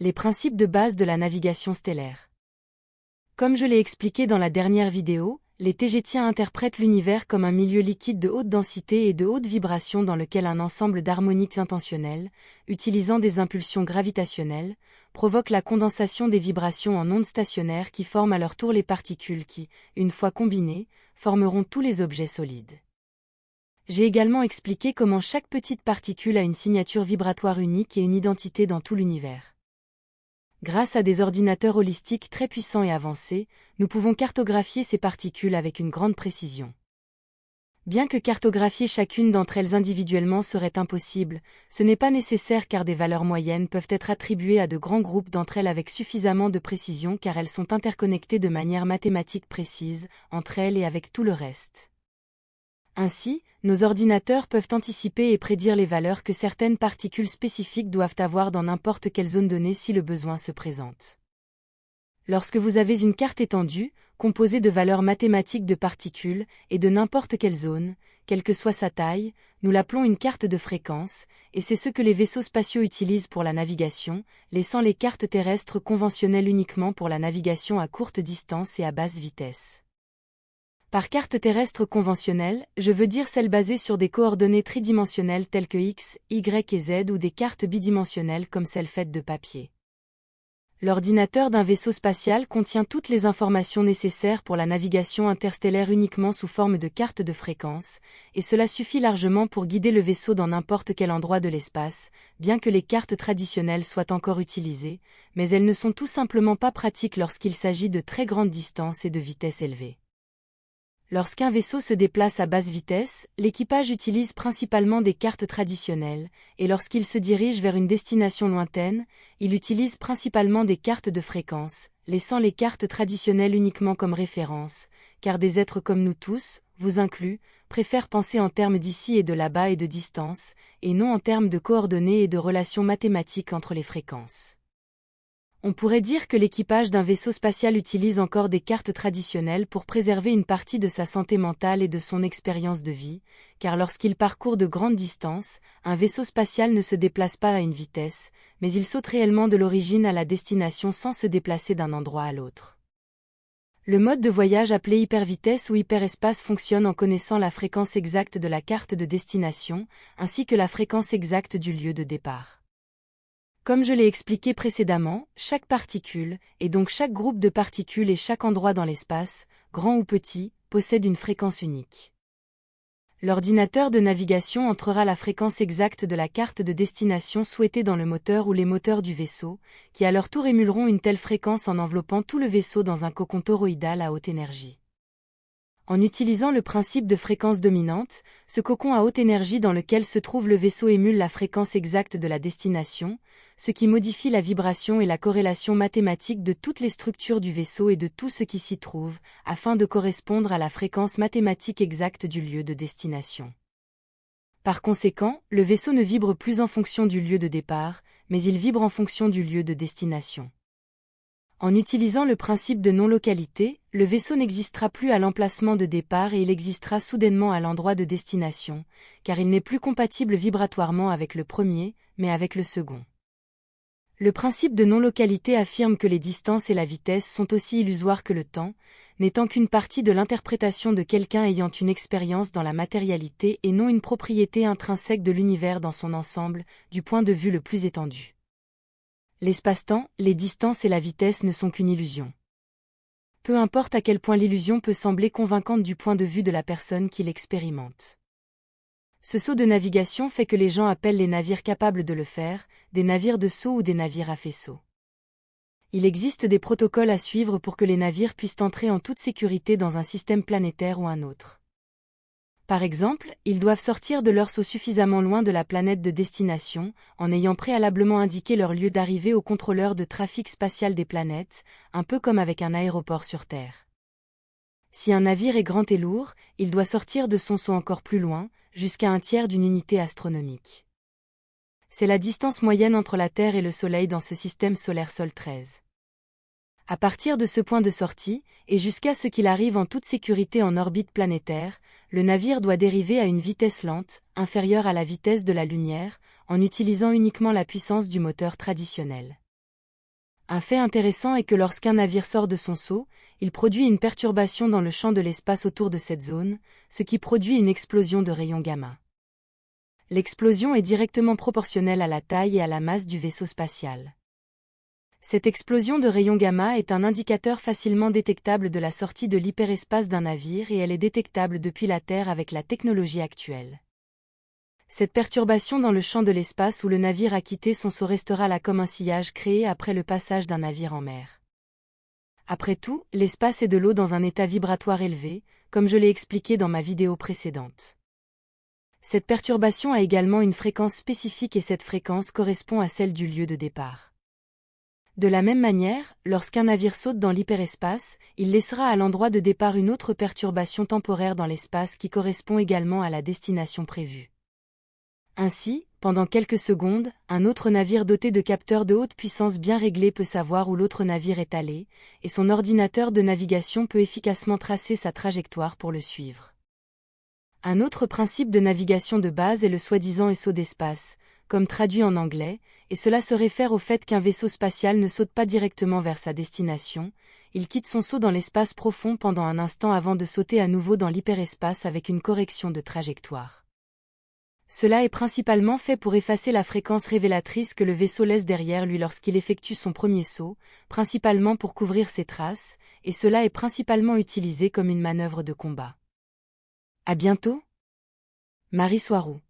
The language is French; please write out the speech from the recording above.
Les principes de base de la navigation stellaire. Comme je l'ai expliqué dans la dernière vidéo, les TGTiens interprètent l'univers comme un milieu liquide de haute densité et de haute vibration dans lequel un ensemble d'harmoniques intentionnelles, utilisant des impulsions gravitationnelles, provoque la condensation des vibrations en ondes stationnaires qui forment à leur tour les particules qui, une fois combinées, formeront tous les objets solides. J'ai également expliqué comment chaque petite particule a une signature vibratoire unique et une identité dans tout l'univers. Grâce à des ordinateurs holistiques très puissants et avancés, nous pouvons cartographier ces particules avec une grande précision. Bien que cartographier chacune d'entre elles individuellement serait impossible, ce n'est pas nécessaire car des valeurs moyennes peuvent être attribuées à de grands groupes d'entre elles avec suffisamment de précision car elles sont interconnectées de manière mathématique précise, entre elles et avec tout le reste. Ainsi, nos ordinateurs peuvent anticiper et prédire les valeurs que certaines particules spécifiques doivent avoir dans n'importe quelle zone donnée si le besoin se présente. Lorsque vous avez une carte étendue, composée de valeurs mathématiques de particules, et de n'importe quelle zone, quelle que soit sa taille, nous l'appelons une carte de fréquence, et c'est ce que les vaisseaux spatiaux utilisent pour la navigation, laissant les cartes terrestres conventionnelles uniquement pour la navigation à courte distance et à basse vitesse. Par carte terrestre conventionnelle, je veux dire celle basée sur des coordonnées tridimensionnelles telles que X, Y et Z ou des cartes bidimensionnelles comme celles faites de papier. L'ordinateur d'un vaisseau spatial contient toutes les informations nécessaires pour la navigation interstellaire uniquement sous forme de carte de fréquence, et cela suffit largement pour guider le vaisseau dans n'importe quel endroit de l'espace, bien que les cartes traditionnelles soient encore utilisées, mais elles ne sont tout simplement pas pratiques lorsqu'il s'agit de très grandes distances et de vitesses élevées. Lorsqu'un vaisseau se déplace à basse vitesse, l'équipage utilise principalement des cartes traditionnelles, et lorsqu'il se dirige vers une destination lointaine, il utilise principalement des cartes de fréquence, laissant les cartes traditionnelles uniquement comme référence, car des êtres comme nous tous, vous inclus, préfèrent penser en termes d'ici et de là-bas et de distance, et non en termes de coordonnées et de relations mathématiques entre les fréquences. On pourrait dire que l'équipage d'un vaisseau spatial utilise encore des cartes traditionnelles pour préserver une partie de sa santé mentale et de son expérience de vie, car lorsqu'il parcourt de grandes distances, un vaisseau spatial ne se déplace pas à une vitesse, mais il saute réellement de l'origine à la destination sans se déplacer d'un endroit à l'autre. Le mode de voyage appelé hypervitesse ou hyperespace fonctionne en connaissant la fréquence exacte de la carte de destination, ainsi que la fréquence exacte du lieu de départ. Comme je l'ai expliqué précédemment, chaque particule, et donc chaque groupe de particules et chaque endroit dans l'espace, grand ou petit, possède une fréquence unique. L'ordinateur de navigation entrera la fréquence exacte de la carte de destination souhaitée dans le moteur ou les moteurs du vaisseau, qui à leur tour émuleront une telle fréquence en enveloppant tout le vaisseau dans un cocon toroïdal à haute énergie. En utilisant le principe de fréquence dominante, ce cocon à haute énergie dans lequel se trouve le vaisseau émule la fréquence exacte de la destination, ce qui modifie la vibration et la corrélation mathématique de toutes les structures du vaisseau et de tout ce qui s'y trouve, afin de correspondre à la fréquence mathématique exacte du lieu de destination. Par conséquent, le vaisseau ne vibre plus en fonction du lieu de départ, mais il vibre en fonction du lieu de destination. En utilisant le principe de non-localité, le vaisseau n'existera plus à l'emplacement de départ et il existera soudainement à l'endroit de destination, car il n'est plus compatible vibratoirement avec le premier, mais avec le second. Le principe de non-localité affirme que les distances et la vitesse sont aussi illusoires que le temps, n'étant qu'une partie de l'interprétation de quelqu'un ayant une expérience dans la matérialité et non une propriété intrinsèque de l'univers dans son ensemble, du point de vue le plus étendu. L'espace-temps, les distances et la vitesse ne sont qu'une illusion. Peu importe à quel point l'illusion peut sembler convaincante du point de vue de la personne qui l'expérimente. Ce saut de navigation fait que les gens appellent les navires capables de le faire, des navires de saut ou des navires à faisceau. Il existe des protocoles à suivre pour que les navires puissent entrer en toute sécurité dans un système planétaire ou un autre. Par exemple, ils doivent sortir de leur saut suffisamment loin de la planète de destination, en ayant préalablement indiqué leur lieu d'arrivée au contrôleur de trafic spatial des planètes, un peu comme avec un aéroport sur Terre. Si un navire est grand et lourd, il doit sortir de son saut encore plus loin, jusqu'à un tiers d'une unité astronomique. C'est la distance moyenne entre la Terre et le Soleil dans ce système solaire Sol 13. À partir de ce point de sortie, et jusqu'à ce qu'il arrive en toute sécurité en orbite planétaire, le navire doit dériver à une vitesse lente, inférieure à la vitesse de la lumière, en utilisant uniquement la puissance du moteur traditionnel. Un fait intéressant est que lorsqu'un navire sort de son seau, il produit une perturbation dans le champ de l'espace autour de cette zone, ce qui produit une explosion de rayons gamma. L'explosion est directement proportionnelle à la taille et à la masse du vaisseau spatial. Cette explosion de rayons gamma est un indicateur facilement détectable de la sortie de l'hyperespace d'un navire et elle est détectable depuis la Terre avec la technologie actuelle. Cette perturbation dans le champ de l'espace où le navire a quitté son seau restera là comme un sillage créé après le passage d'un navire en mer. Après tout, l'espace est de l'eau dans un état vibratoire élevé, comme je l'ai expliqué dans ma vidéo précédente. Cette perturbation a également une fréquence spécifique et cette fréquence correspond à celle du lieu de départ. De la même manière, lorsqu'un navire saute dans l'hyperespace, il laissera à l'endroit de départ une autre perturbation temporaire dans l'espace qui correspond également à la destination prévue. Ainsi, pendant quelques secondes, un autre navire doté de capteurs de haute puissance bien réglés peut savoir où l'autre navire est allé, et son ordinateur de navigation peut efficacement tracer sa trajectoire pour le suivre. Un autre principe de navigation de base est le soi-disant saut d'espace, comme traduit en anglais, et cela se réfère au fait qu'un vaisseau spatial ne saute pas directement vers sa destination, il quitte son saut dans l'espace profond pendant un instant avant de sauter à nouveau dans l'hyperespace avec une correction de trajectoire. Cela est principalement fait pour effacer la fréquence révélatrice que le vaisseau laisse derrière lui lorsqu'il effectue son premier saut, principalement pour couvrir ses traces, et cela est principalement utilisé comme une manœuvre de combat. À bientôt. Marie Soiroux.